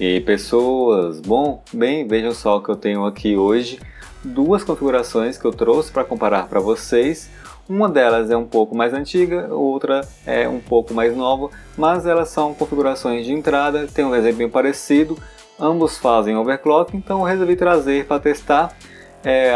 E pessoas, vejam só que eu tenho aqui hoje duas configurações que eu trouxe para comparar para vocês. Uma delas é um pouco mais antiga, outra é um pouco mais nova, mas elas são configurações de entrada, tem um desempenho parecido, ambos fazem overclock, então eu resolvi trazer para testar.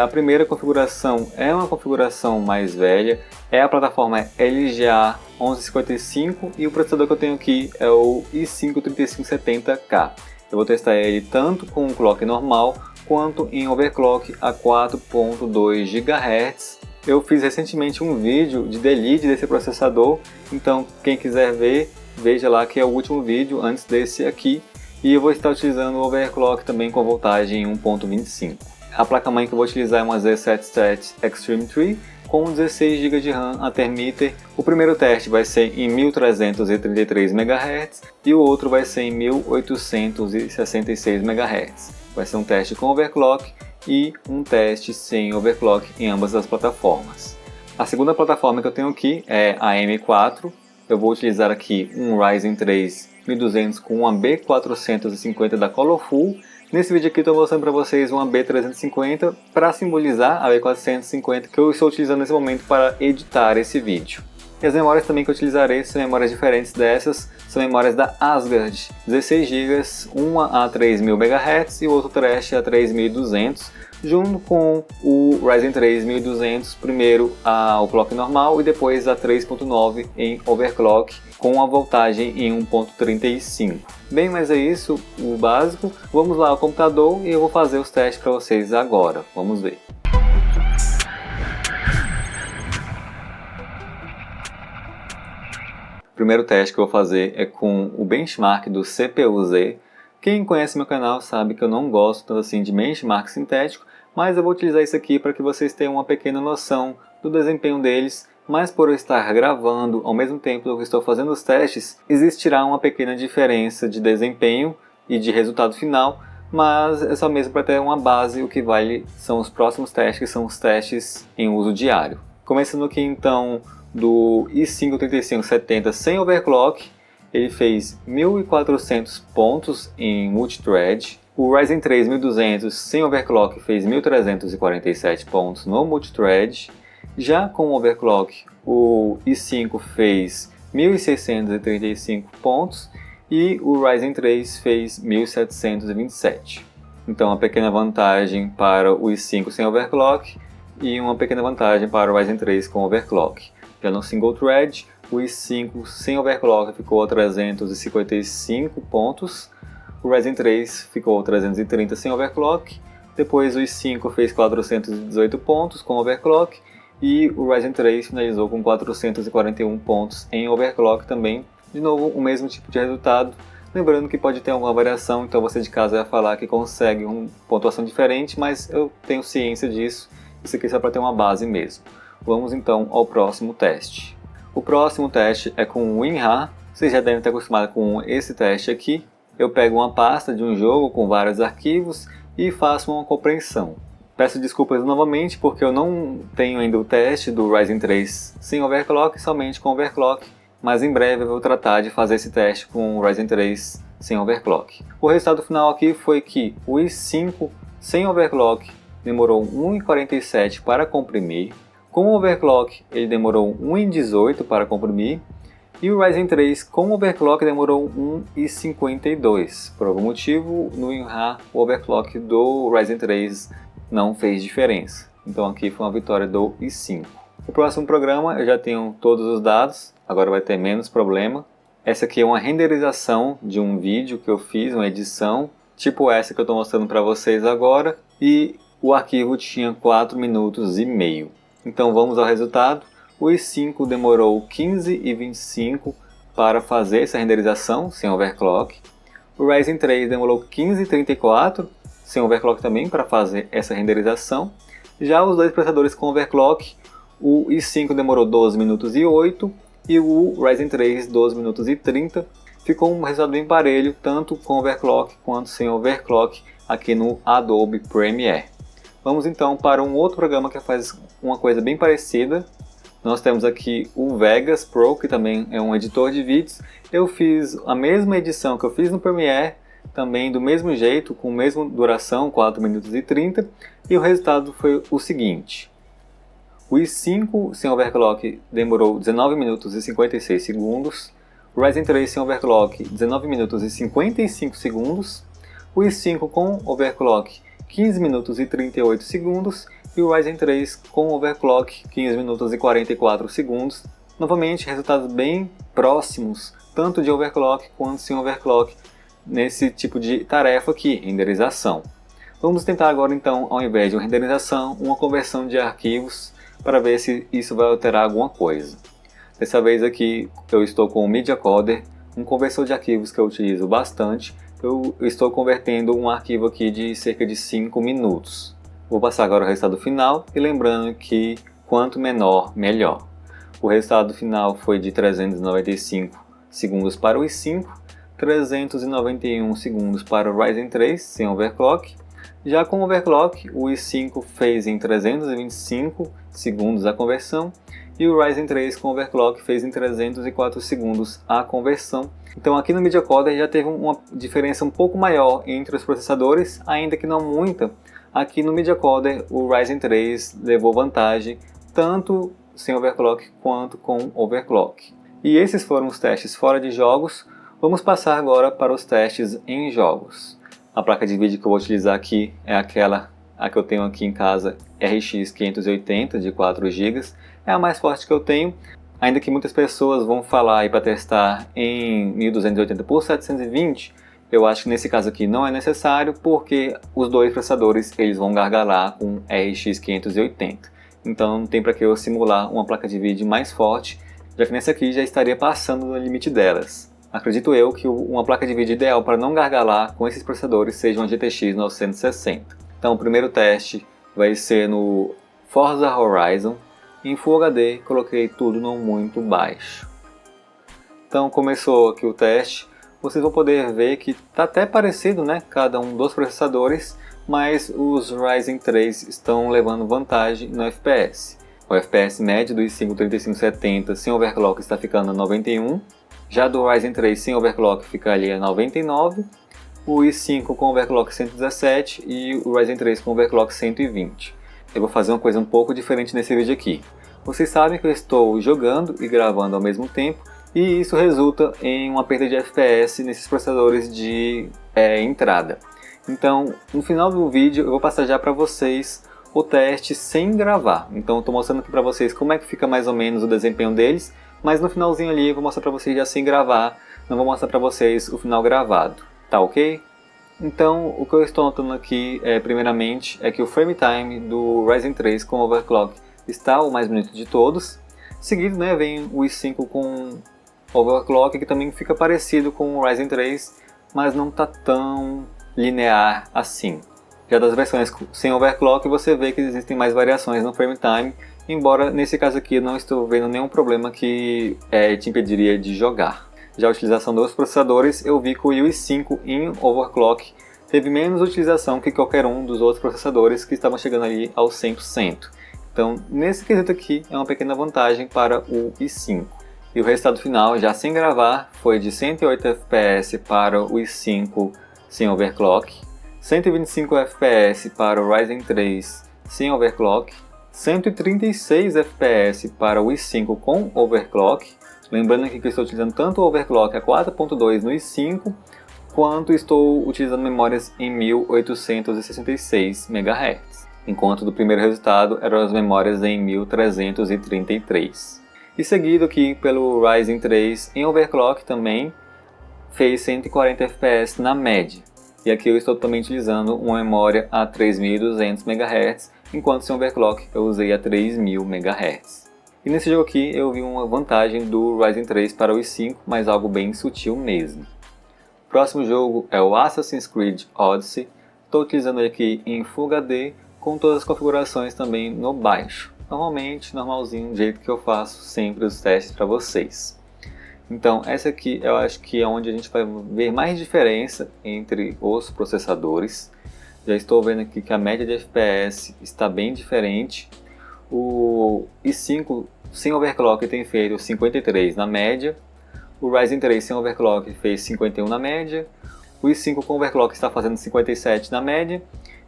A primeira configuração é uma configuração mais velha, a plataforma LGA 1155 e o processador que eu tenho aqui é o i5-3570K. Eu vou testar ele tanto com um clock normal quanto em overclock a 4.2 GHz. Eu fiz recentemente um vídeo de delete desse processador, então quem quiser ver, veja lá que é o último vídeo antes desse aqui. E eu vou estar utilizando o overclock também com voltagem 1.25. A placa-mãe que eu vou utilizar é uma Z77 Extreme 3 com 16 GB de RAM Atermeter. O primeiro teste vai ser em 1333 MHz e o outro vai ser em 1866 MHz. Vai ser um teste com overclock e um teste sem overclock em ambas as plataformas. A segunda plataforma que eu tenho aqui é a M4. Eu vou utilizar aqui um Ryzen 3 1200 com uma B450 da Colorful. Nesse vídeo aqui eu estou mostrando para vocês uma B350 para simbolizar a B450 que eu estou utilizando nesse momento para editar esse vídeo. E as memórias também que eu utilizarei são memórias diferentes dessas, são memórias da Asgard, 16 GB, uma a 3000 MHz e o outro trash a 3200, junto com o Ryzen 3 1200, primeiro ao clock normal e depois a 3.9 em overclock, com a voltagem em 1.35. Bem, mas é isso, o básico. Vamos lá ao computador e eu vou fazer os testes para vocês agora. Vamos ver. O primeiro teste que eu vou fazer é com o benchmark do CPU-Z. Quem conhece meu canal sabe que eu não gosto tanto assim de benchmark sintético, mas eu vou utilizar isso aqui para que vocês tenham uma pequena noção do desempenho deles. Mas por eu estar gravando ao mesmo tempo que eu estou fazendo os testes, existirá uma pequena diferença de desempenho e de resultado final, mas é só mesmo para ter uma base. O que vale são os próximos testes, que são os testes em uso diário. Começando aqui então do i5-3570 sem overclock, ele fez 1400 pontos em multithread. O Ryzen 3 1200 sem overclock fez 1347 pontos no multithread. Já com o overclock, o i5 fez 1635 pontos e o Ryzen 3 fez 1727. Então, uma pequena vantagem para o i5 sem overclock e uma pequena vantagem para o Ryzen 3 com overclock. Já no single thread, o i5 sem overclock ficou a 355 pontos, o Ryzen 3 ficou a 330 sem overclock, depois o i5 fez 418 pontos com overclock, e o Ryzen 3 finalizou com 441 pontos em overclock também. De novo, o mesmo tipo de resultado. Lembrando que pode ter alguma variação, então você de casa vai falar que consegue uma pontuação diferente, mas eu tenho ciência disso. Isso aqui é só para ter uma base mesmo. Vamos então ao próximo teste. O próximo teste é com o WinRAR. Vocês já devem ter acostumado com esse teste aqui. Eu pego uma pasta de um jogo com vários arquivos e faço uma compreensão. Peço desculpas novamente porque eu não tenho ainda o teste do Ryzen 3 sem overclock, somente com overclock, mas em breve eu vou tratar de fazer esse teste com o Ryzen 3 sem overclock. O resultado final aqui foi que o i5 sem overclock demorou 1,47 para comprimir, com o overclock ele demorou 1,18 para comprimir, e o Ryzen 3 com overclock demorou 1,52. Por algum motivo, no WinRAR, o overclock do Ryzen 3 não fez diferença. Então aqui foi uma vitória do i5. O próximo programa eu já tenho todos os dados, agora vai ter menos problema. Essa aqui é uma renderização de um vídeo que eu fiz, uma edição, tipo essa que eu estou mostrando para vocês agora, e o arquivo tinha 4 minutos e meio. Então vamos ao resultado. O i5 demorou 15,25 para fazer essa renderização sem overclock. O Ryzen 3 demorou 15,34 sem overclock também para fazer essa renderização. Já os dois processadores com overclock, o i5 demorou 12 minutos e 8 e o Ryzen 3 12 minutos e 30. Ficou um resultado bem parelho, tanto com overclock quanto sem overclock aqui no Adobe Premiere. Vamos então para um outro programa que faz uma coisa bem parecida. Nós temos aqui o Vegas Pro, que também é um editor de vídeos. Eu fiz a mesma edição que eu fiz no Premiere, também do mesmo jeito, com a mesma duração, 4 minutos e 30, e o resultado foi o seguinte. O i5 sem overclock demorou 19 minutos e 56 segundos, o Ryzen 3 sem overclock 19 minutos e 55 segundos, o i5 com overclock 15 minutos e 38 segundos e o Ryzen 3 com overclock 15 minutos e 44 segundos. Novamente, resultados bem próximos, tanto de overclock quanto sem overclock, nesse tipo de tarefa aqui, renderização. Vamos tentar agora então, ao invés de uma renderização, uma conversão de arquivos para ver se isso vai alterar alguma coisa. Dessa vez aqui eu estou com o Media Coder, um conversor de arquivos que eu utilizo bastante. Eu estou convertendo um arquivo aqui de cerca de 5 minutos. Vou passar agora o resultado final e lembrando que quanto menor, melhor. O resultado final foi de 395 segundos para o i5, 391 segundos para o Ryzen 3 sem overclock. Já com overclock, o i5 fez em 325 segundos a conversão e o Ryzen 3 com overclock fez em 304 segundos a conversão. Então aqui no Media Coder já teve uma diferença um pouco maior entre os processadores, ainda que não muita. Aqui no Media Coder o Ryzen 3 levou vantagem tanto sem overclock quanto com overclock. E esses foram os testes fora de jogos. Vamos passar agora para os testes em jogos. A placa de vídeo que eu vou utilizar aqui é a que eu tenho aqui em casa, RX 580 de 4 GB. É a mais forte que eu tenho, ainda que muitas pessoas vão falar para testar em 1280 por 720, eu acho que nesse caso aqui não é necessário, porque os dois processadores eles vão gargalar com RX 580. Então não tem para que eu simular uma placa de vídeo mais forte, já que nessa aqui já estaria passando no limite delas. Acredito eu que uma placa de vídeo ideal para não gargalar com esses processadores seja uma GTX 960. Então o primeiro teste vai ser no Forza Horizon. Em Full HD coloquei tudo no muito baixo. Então começou aqui o teste. Vocês vão poder ver que está até parecido, né, cada um dos processadores, mas os Ryzen 3 estão levando vantagem no FPS. O FPS médio do i5 3570 sem overclock está ficando a 91, já do Ryzen 3 sem overclock fica ali a 99, o i5 com overclock 117 e o Ryzen 3 com overclock 120. Eu vou fazer uma coisa um pouco diferente nesse vídeo aqui. Vocês sabem que eu estou jogando e gravando ao mesmo tempo, e isso resulta em uma perda de FPS nesses processadores de entrada. Então, no final do vídeo eu vou passar já para vocês o teste sem gravar. Então, estou mostrando aqui para vocês como é que fica mais ou menos o desempenho deles, mas no finalzinho ali eu vou mostrar para vocês já sem gravar, não vou mostrar para vocês o final gravado, tá ok? Então, o que eu estou notando aqui, primeiramente, é que o frame time do Ryzen 3 com overclock está o mais bonito de todos. Seguido, né, vem o i5 com overclock, que também fica parecido com o Ryzen 3, mas não está tão linear assim. Já das versões sem overclock, você vê que existem mais variações no frame time, embora nesse caso aqui eu não estou vendo nenhum problema que te impediria de jogar. Já a utilização dos processadores, eu vi que o i5 em overclock teve menos utilização que qualquer um dos outros processadores que estavam chegando ali ao 100%. Então, nesse quesito aqui, é uma pequena vantagem para o i5. E o resultado final, já sem gravar, foi de 108 FPS para o i5 sem overclock, 125 FPS para o Ryzen 3 sem overclock, 136 FPS para o i5 com overclock. Lembrando aqui que eu estou utilizando tanto o overclock a 4.2 no i5, quanto estou utilizando memórias em 1866 MHz, enquanto do primeiro resultado eram as memórias em 1333. E seguido aqui pelo Ryzen 3 em overclock também fez 140 FPS na média. E aqui eu estou também utilizando uma memória a 3200 MHz, enquanto sem overclock eu usei a 3000 MHz. E nesse jogo aqui eu vi uma vantagem do Ryzen 3 para o i5, mas algo bem sutil mesmo. O próximo jogo é o Assassin's Creed Odyssey. Estou utilizando ele aqui em Full HD, com todas as configurações também no baixo. Normalmente, normalzinho, do jeito que eu faço sempre os testes para vocês. Então, essa aqui eu acho que é onde a gente vai ver mais diferença entre os processadores. Já estou vendo aqui que a média de FPS está bem diferente. O i5 sem overclock tem feito 53 na média. O Ryzen 3 sem overclock fez 51 na média. o i5 com overclock está fazendo 57 na média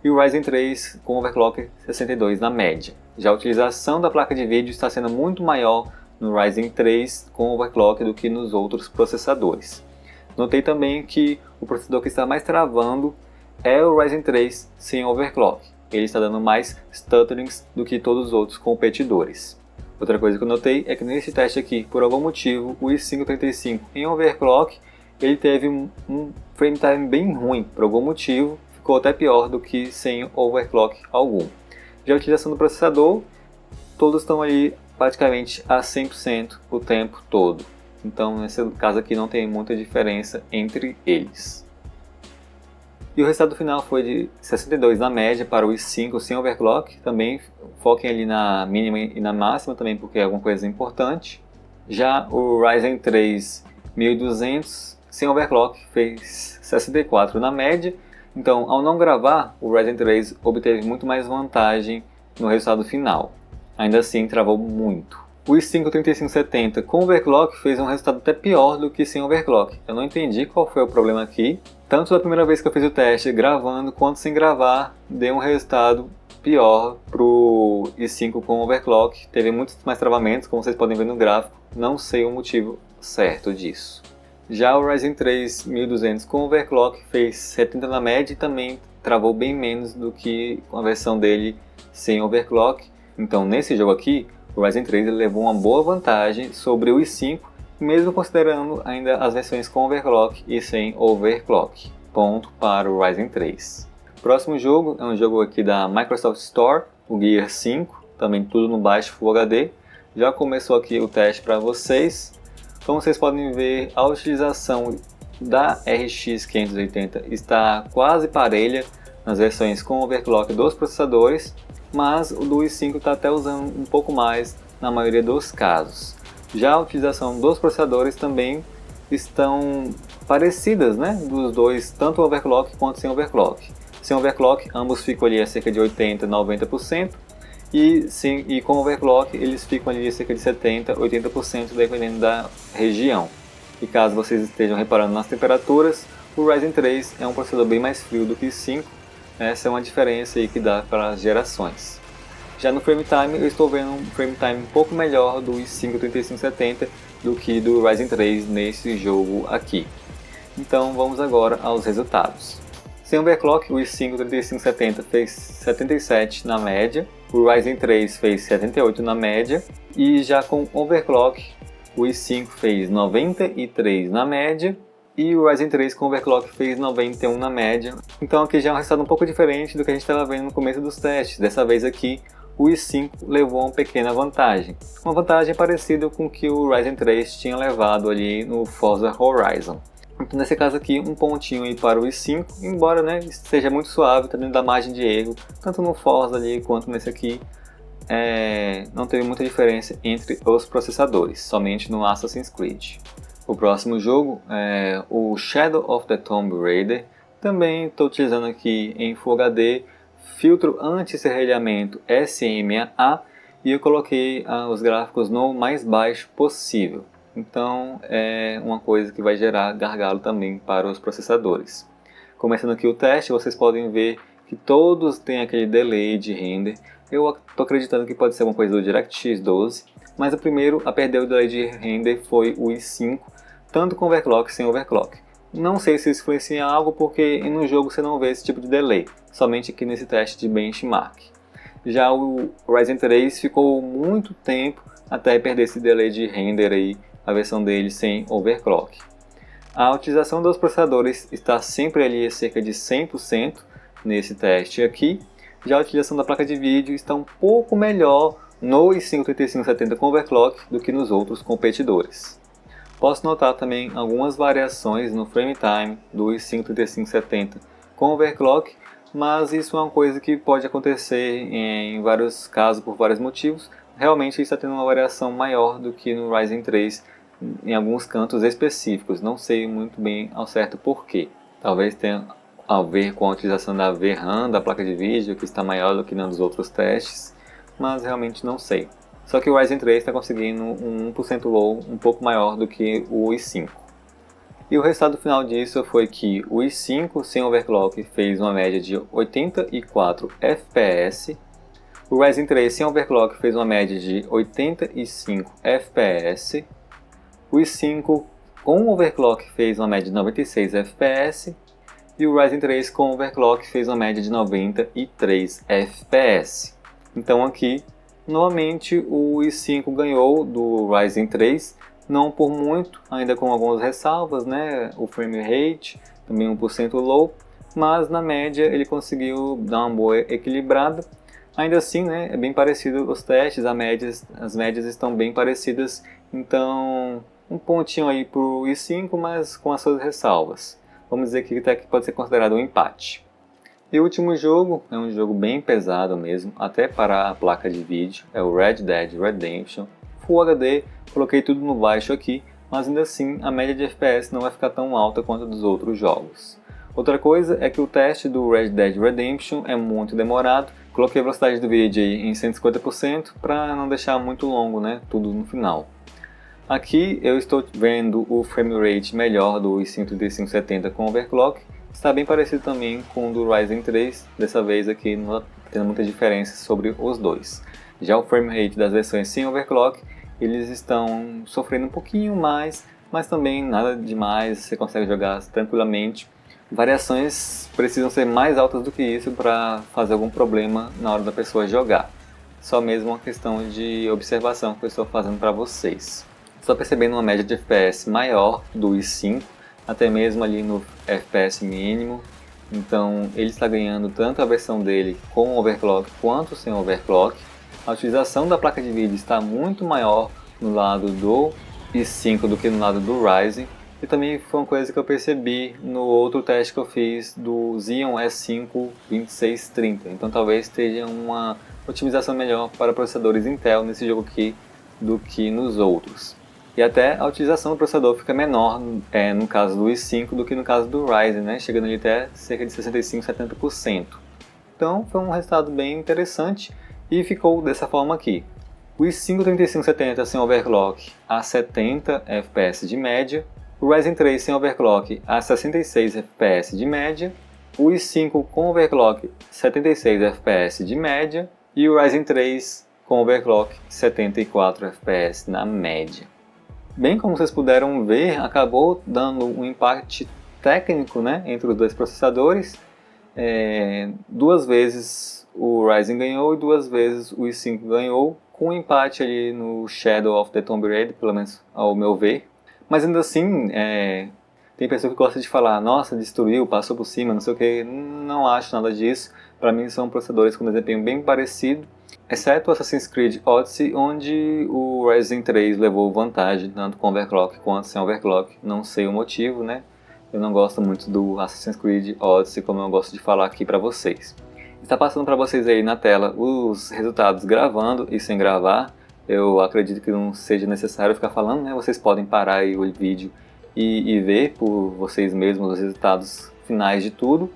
e o Ryzen 3 com overclock 62 na média. Já a utilização da placa de vídeo está sendo muito maior no Ryzen 3 com overclock do que nos outros processadores. Notei também que o processador que está mais travando é o Ryzen 3 sem overclock. Ele está dando mais stutterings do que todos os outros competidores. Outra coisa que eu notei é que nesse teste aqui, por algum motivo, o i5 35 em overclock, ele teve um frame time bem ruim. Por algum motivo, ficou até pior do que sem overclock algum. Já a utilização do processador, todos estão ali praticamente a 100% o tempo todo. Então, nesse caso aqui, não tem muita diferença entre eles. E o resultado final foi de 62 na média para o i5 sem overclock. Também foquem ali na mínima e na máxima também, porque é alguma coisa importante. Já o Ryzen 3 1200 sem overclock fez 64 na média. Então, ao não gravar, o Ryzen 3 obteve muito mais vantagem no resultado final. Ainda assim, travou muito. O i5 3570 com overclock fez um resultado até pior do que sem overclock. Eu não entendi qual foi o problema aqui. Tanto da primeira vez que eu fiz o teste gravando, quanto sem gravar, deu um resultado pior para o i5 com overclock. Teve muitos mais travamentos, como vocês podem ver no gráfico. Não sei o motivo certo disso. Já o Ryzen 3 1200 com overclock fez 70 na média e também travou bem menos do que a versão dele sem overclock. Então, nesse jogo aqui, o Ryzen 3 levou uma boa vantagem sobre o i5, mesmo considerando ainda as versões com overclock e sem overclock. Ponto para o Ryzen 3. Próximo jogo é um jogo aqui da Microsoft Store, o Gear 5, também tudo no baixo Full HD. Já começou aqui o teste para vocês. Como vocês podem ver, a utilização da RX 580 está quase parelha nas versões com overclock dos processadores, mas o do i5 está até usando um pouco mais na maioria dos casos. Já a utilização dos processadores também estão parecidas, né, dos dois, tanto overclock quanto sem overclock. Sem overclock, ambos ficam ali a cerca de 80% a 90%, e com overclock eles ficam ali a cerca de 70% a 80% dependendo da região. E caso vocês estejam reparando nas temperaturas, o Ryzen 3 é um processador bem mais frio do que o i5. Essa é uma diferença aí que dá para as gerações. Já no frame time, eu estou vendo um frame time um pouco melhor do i5 3570 do que do Ryzen 3 nesse jogo aqui. Então vamos agora aos resultados. Sem overclock, o i5 3570 fez 77 na média, o Ryzen 3 fez 78 na média, e já com overclock, o i5 fez 93 na média, e o Ryzen 3 com overclock fez 91 na média. Então aqui já é um resultado um pouco diferente do que a gente estava vendo no começo dos testes. Dessa vez aqui, o i5 levou uma pequena vantagem. Uma vantagem parecida com o que o Ryzen 3 tinha levado ali no Forza Horizon. Então nesse caso aqui, um pontinho aí para o i5, embora, né, seja muito suave, está dentro da margem de erro, tanto no Forza ali quanto nesse aqui. Não teve muita diferença entre os processadores, somente no Assassin's Creed. O próximo jogo é o Shadow of the Tomb Raider. Também estou utilizando aqui em Full HD, filtro anti-serralhamento SMA, e eu coloquei os gráficos no mais baixo possível. Então é uma coisa que vai gerar gargalo também para os processadores. Começando aqui o teste, vocês podem ver que todos têm aquele delay de render. Eu estou acreditando que pode ser uma coisa do DirectX 12, mas o primeiro a perder o delay de render foi o i5, tanto com overclock sem overclock. Não sei se isso influencia em algo, porque no jogo você não vê esse tipo de delay, somente aqui nesse teste de benchmark. Já o Ryzen 3 ficou muito tempo até perder esse delay de render aí, a versão dele sem overclock. A utilização dos processadores está sempre ali a cerca de 100% nesse teste aqui. Já a utilização da placa de vídeo está um pouco melhor no i5 3570 com overclock do que nos outros competidores. Posso notar também algumas variações no frame time do i5 3570 com overclock, mas isso é uma coisa que pode acontecer em vários casos por vários motivos. Realmente está tendo uma variação maior do que no Ryzen 3 em alguns cantos específicos. Não sei muito bem ao certo porquê. Talvez tenha a ver com a utilização da VRAM da placa de vídeo, que está maior do que nos outros testes, mas realmente não sei. Só que o Ryzen 3 está conseguindo um 1% low um pouco maior do que o i5. E o resultado final disso foi que o i5 sem overclock fez uma média de 84 FPS, o Ryzen 3 sem overclock fez uma média de 85 FPS, o i5 com overclock fez uma média de 96 FPS e o Ryzen 3 com overclock fez uma média de 93 FPS. Então aqui, novamente, o i5 ganhou do Ryzen 3, não por muito, ainda com algumas ressalvas, né? O frame rate também 1% low, mas na média ele conseguiu dar uma boa equilibrada. Ainda assim, né, é bem parecido os testes, as médias estão bem parecidas, então um pontinho aí para o i5, mas com as suas ressalvas. Vamos dizer que até que pode ser considerado um empate. E o último jogo é um jogo bem pesado mesmo, até para a placa de vídeo, é o Red Dead Redemption Full HD. Coloquei tudo no baixo aqui, mas ainda assim a média de FPS não vai ficar tão alta quanto a dos outros jogos. Outra coisa é que o teste do Red Dead Redemption é muito demorado. Coloquei a velocidade do vídeo aí em 150% para não deixar muito longo, né, tudo no final. Aqui eu estou vendo o frame rate melhor do i5 3570 com overclock. Está bem parecido também com o do Ryzen 3, dessa vez aqui não está tendo muita diferença sobre os dois. Já o frame rate das versões sem overclock, eles estão sofrendo um pouquinho mais, mas também nada demais, você consegue jogar tranquilamente. Variações precisam ser mais altas do que isso para fazer algum problema na hora da pessoa jogar. Só mesmo uma questão de observação que eu estou fazendo para vocês. Estou percebendo uma média de FPS maior do i5, até mesmo ali no FPS mínimo. Então ele está ganhando tanto a versão dele com overclock quanto sem overclock. A utilização da placa de vídeo está muito maior no lado do i5 do que no lado do Ryzen. E também foi uma coisa que eu percebi no outro teste que eu fiz do Xeon S5 2630. Então talvez esteja uma otimização melhor para processadores Intel nesse jogo aqui do que nos outros. E até a utilização do processador fica menor no caso do i5 do que no caso do Ryzen, né? Chegando ali até cerca de 65, 70%. Então foi um resultado bem interessante. E ficou dessa forma aqui. O i5 3570 sem overclock a 70 FPS de média, o Ryzen 3 sem overclock a 66 FPS de média, o i5 com overclock 76 FPS de média e o Ryzen 3 com overclock 74 FPS na média. Bem, como vocês puderam ver, acabou dando um impacto técnico, né, entre os dois processadores. Duas vezes o Ryzen ganhou e duas vezes o i5 ganhou, com um empate ali no Shadow of the Tomb Raider, pelo menos ao meu ver. Mas ainda assim, tem pessoa que gosta de falar, nossa, destruiu, passou por cima, não sei o que. Não acho nada disso. Para mim são processadores com desempenho bem parecido, exceto o Assassin's Creed Odyssey, onde o Ryzen 3 levou vantagem, tanto com overclock quanto sem overclock. Não sei o motivo, né? Eu não gosto muito do Assassin's Creed Odyssey, como eu gosto de falar aqui para vocês. Está passando para vocês aí na tela os resultados gravando e sem gravar. Eu acredito que não seja necessário ficar falando, né? Vocês podem parar aí o vídeo e ver por vocês mesmos os resultados finais de tudo.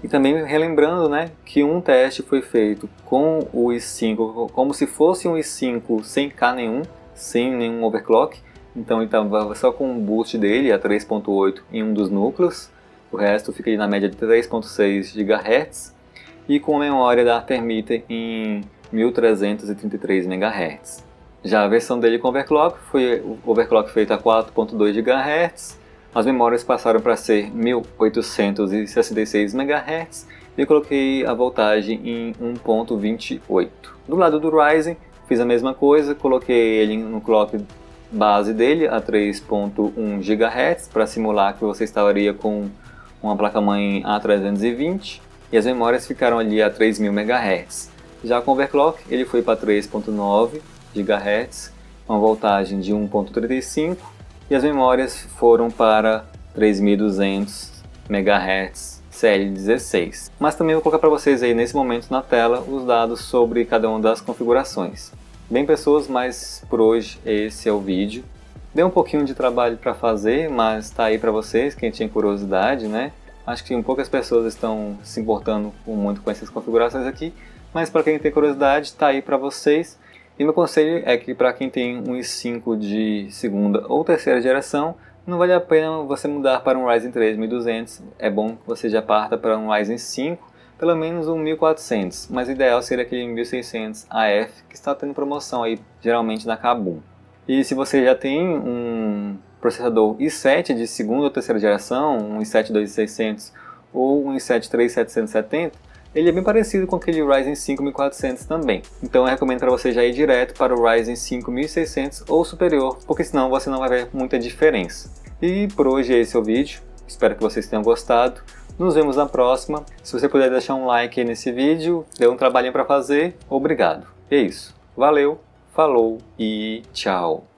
E também relembrando, né, que um teste foi feito com o i5, como se fosse um i5 sem K nenhum, sem nenhum overclock. Então ele estava só com o boost dele a 3.8 em um dos núcleos, o resto fica na média de 3.6 GHz, e com a memória da Thermite em 1333 MHz. Já a versão dele com overclock foi o overclock feito a 4.2 GHz, as memórias passaram para ser 1866 MHz e eu coloquei a voltagem em 1.28. Do lado do Ryzen fiz a mesma coisa, coloquei ele no clock base dele a 3.1 GHz para simular que você estaria com uma placa-mãe A320 e as memórias ficaram ali a 3000 MHz. Já com overclock ele foi para 3.9 GHz, uma voltagem de 1.35 e as memórias foram para 3200 MHz CL16. Mas também vou colocar para vocês aí nesse momento na tela os dados sobre cada uma das configurações. Bem pessoas, mas por hoje esse é o vídeo. Deu um pouquinho de trabalho para fazer, mas está aí para vocês, quem tinha curiosidade, né? Acho que poucas pessoas estão se importando muito com essas configurações aqui, mas para quem tem curiosidade, está aí para vocês. E meu conselho é que para quem tem um i5 de segunda ou terceira geração, não vale a pena você mudar para um Ryzen 3200, é bom que você já parta para um Ryzen 5, pelo menos um 1400, mas o ideal seria aquele 1600 AF que está tendo promoção aí, geralmente na Kabum. E se você já tem um processador i7 de segunda ou terceira geração, um i7 2600 ou um i7 3770, ele é bem parecido com aquele Ryzen 5 1400 também. Então eu recomendo para você já ir direto para o Ryzen 5 1600 ou superior, porque senão você não vai ver muita diferença. E por hoje esse é o vídeo, espero que vocês tenham gostado. Nos vemos na próxima. Se você puder deixar um like aí nesse vídeo, deu um trabalhinho para fazer, obrigado. E é isso. Valeu, falou e tchau.